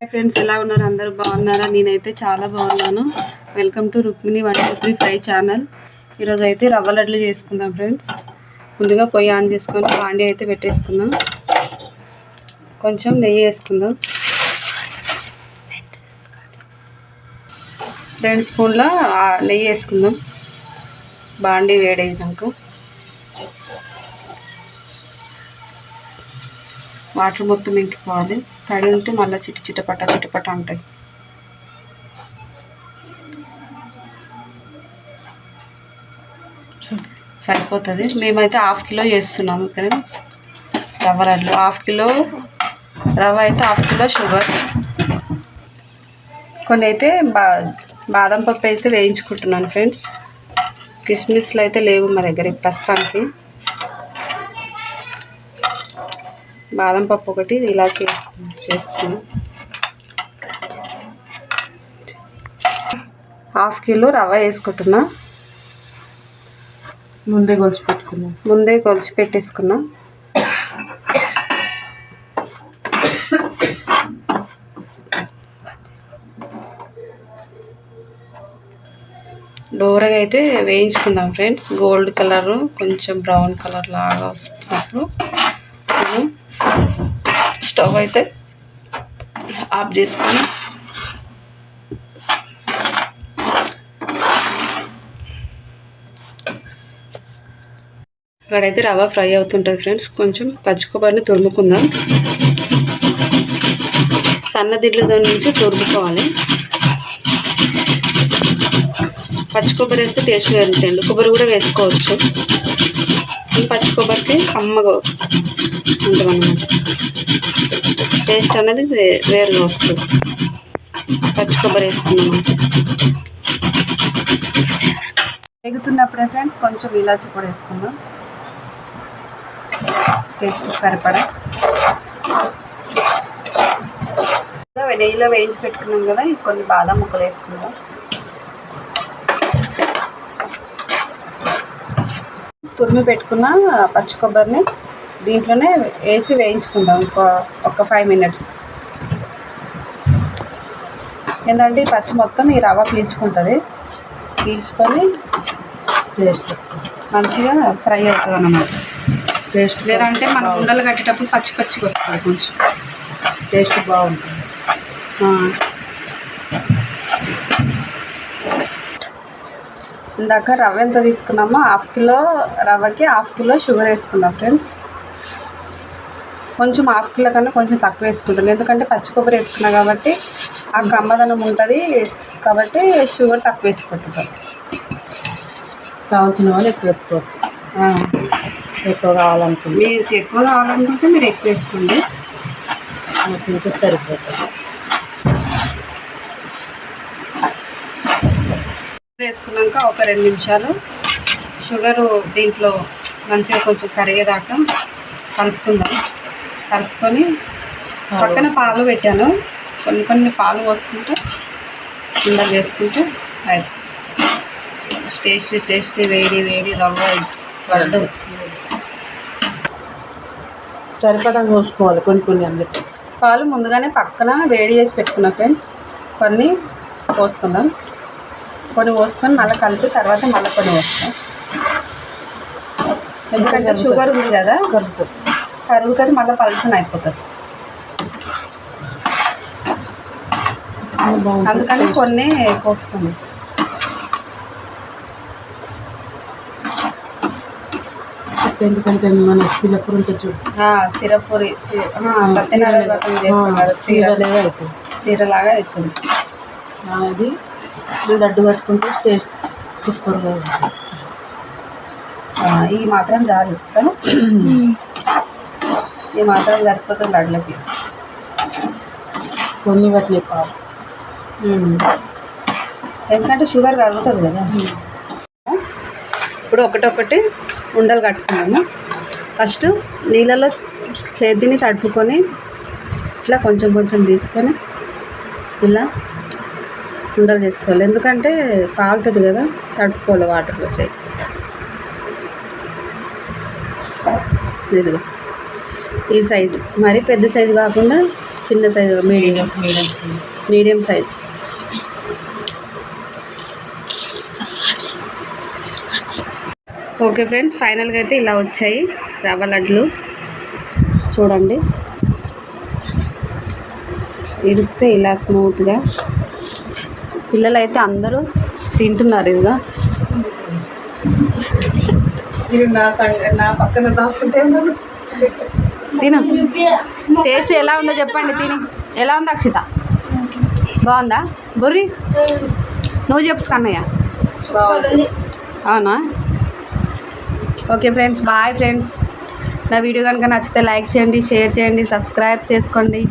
Friends ఎలా ఉన్నారు? అందరూ బాగున్నారా? నేనైతే చాలా బాగున్నాను. Welcome to Rukmini 123 channel. ఈరోజు అయితే రవ్వ లడ్లు చేసుకుందాం ఫ్రెండ్స్. ముందుగా పొయ్యి ఆన్ చేసుకొని బాండి అయితే పెట్టేసుకుందాం. కొంచెం నెయ్యి వేసుకుందాం. 2 స్పూన్ల నెయ్యి వేసుకుందాం. బాండి వేడైనాక వాటర్ మొత్తం ఇంకిపోవాలి. తడి ఉంటే మళ్ళీ చిటపట ఉంటాయి. సరిపోతుంది. మేమైతే 1/2 కిలో చేస్తున్నాము ఫ్రెండ్స్ రవ్వ లడ్లు. 1/2 కిలో రవ్వ అయితే 1/2 కిలో షుగర్. కొన్ని అయితే బాదం పప్పు అయితే వేయించుకుంటున్నాను ఫ్రెండ్స్. కిస్మిస్లు అయితే లేవు మా దగ్గర ప్రస్తుతానికి. బాదం పప్పు ఒకటి ఇలా చేస్తున్నాను. 1/2 కిలో రవ్వ వేసుకుంటున్నా. ముందే కొలిచి పెట్టేసుకున్నా. డోరగా అయితే వేయించుకుందాం ఫ్రెండ్స్. గోల్డ్ కలర్ కొంచెం బ్రౌన్ కలర్ లాగా వస్తున్నప్పుడు స్టవ్ అయితే ఆఫ్ చేసుకొని ఇక్కడైతే రవ్వ ఫ్రై అవుతుంటుంది ఫ్రెండ్స్. కొంచెం పచ్చి కొబ్బరిని తురుముకుందాం. సన్నదిడ్ల నుంచి తురుముకోవాలి. పచ్చి కొబ్బరి వేస్తే టేస్ట్ వేరుంటుంది. కొబ్బరి కూడా వేసుకోవచ్చు. పచ్చి కొబ్బరికి కమ్మగా ఉంటుందన్నమాట. టేస్ట్ అనేది వేరుగా వస్తుంది పచ్చి కొబ్బరి వేసుకున్నాము. ఎగుతున్నప్పుడే ఫ్రెండ్స్ కొంచెం ఇలాచి పొడి వేసుకుందాం. టేస్ట్ సరిపడా. నెయ్యిలో వేయించి పెట్టుకున్నాం కదా, కొన్ని బాదం ముక్కలు వేసుకుందాం. తురిమి పెట్టుకున్న పచ్చి కొబ్బరిని దీంట్లోనే వేసి వేయించుకుందాం ఒక 5 మినిట్స్. ఏంటంటే ఈ పచ్చి మొత్తం ఈ రవ్వ పీల్చుకుంటుంది. పీల్చుకొని టేస్ట్ మంచిగా ఫ్రై అవుతుంది అన్నమాట. టేస్ట్ లేదంటే మనం ఉండలు కట్టేటప్పుడు పచ్చిగా వస్తుంది. కొంచెం టేస్ట్ బాగుంటుంది. ఇందాక రవ్వ ఎంత తీసుకున్నామో 1/2 కిలో రవ్వకి 1/2 కిలో షుగర్ వేసుకున్నాం ఫ్రెండ్స్. కొంచెం 1/2 కిలో కన్నా కొంచెం తక్కువ వేసుకుంటాను. ఎందుకంటే పచ్చి కొబ్బరి వేసుకున్నా కాబట్టి ఆ కమ్మదనం ఉంటుంది కాబట్టి షుగర్ తక్కువ వేసుకుంటాం. కావాల్సిన వాళ్ళు ఎక్కువ వేసుకోవచ్చు. ఎక్కువ కావాలనుకుంటే మీరు ఎక్కువ కావాలనుకుంటే మీరు ఎక్కువ వేసుకోండి. ఇంకా సరిపోతుంది. వేసుకున్నాక ఒక 2 నిమిషాలు షుగరు దీంట్లో మంచిగా కొంచెం కరిగేదాకా కలుపుకొని పక్కన పాలు పెట్టాను. కొన్ని పాలు పోసుకుంటే ఉండలు చేసుకుంటే టేస్టీ వేడి రవ్వ లడ్డు. సరిపడా పోసుకోవాలి. కొన్ని అందులో పాలు ముందుగానే పక్కన వేడి చేసి పెట్టుకున్నా ఫ్రెండ్స్. కొన్ని పోసుకుందాం. కొన్ని పోసుకొని మళ్ళీ కలిపి తర్వాత మళ్ళీ కొన్ని పోస్తాం. ఎందుకంటే షుగర్ ఉంది కదా, కరుగుతుంది, మళ్ళీ పలుచన అయిపోతుంది. అందుకని కొన్ని పోసుకుందాం. ఎందుకంటే మన సిరపూరి ఉంటుంది చూడు, సిరపూరి సీరలాగా అవుతుంది. అది లడ్డు కట్టుకుంటే టేస్ట్ సూపర్గా ఉంటుంది. ఈ మాత్రం చాలు సార్. ఈ మాత్రం సరిపోతుంది లడ్లకి. కొన్ని వాటిని పాలు ఎందుకంటే షుగర్ కరుగుతుంది కదా. ఇప్పుడు ఒకటొకటి ఉండలు కట్టుకున్నాము. ఫస్ట్ నీళ్ళలో చేతిని తడుపుకొని ఇట్లా కొంచెం తీసుకొని ఇలా ఉండలు చేసుకోవాలి. ఎందుకంటే కాలుతుంది కదా, తడుపుకోవాలి వాటర్లో చేయి. ఇదిగో ఈ సైజు, మరి పెద్ద సైజు కాకుండా చిన్న size medium medium medium size. Okay friends, ఫైనల్గా అయితే ఇలా వచ్చాయి రవ్వ లడ్లు. చూడండి, ఇరిస్తే ఇలా స్మూత్గా. పిల్లలు అయితే అందరూ తింటున్నారు. ఇదిగా నా పక్కన దాచుకుంటే తిను. టేస్ట్ ఎలా ఉందో చెప్పండి. తిని ఎలా ఉంది అక్షిత? బాగుందా? బుర్రి నువ్వు చెప్పు కన్నయ్య. అవునా? Okay friends, bye friends. నా వీడియో కనుక నచ్చితే లైక్ చేయండి, షేర్ చేయండి, సబ్స్క్రైబ్ చేసుకోండి.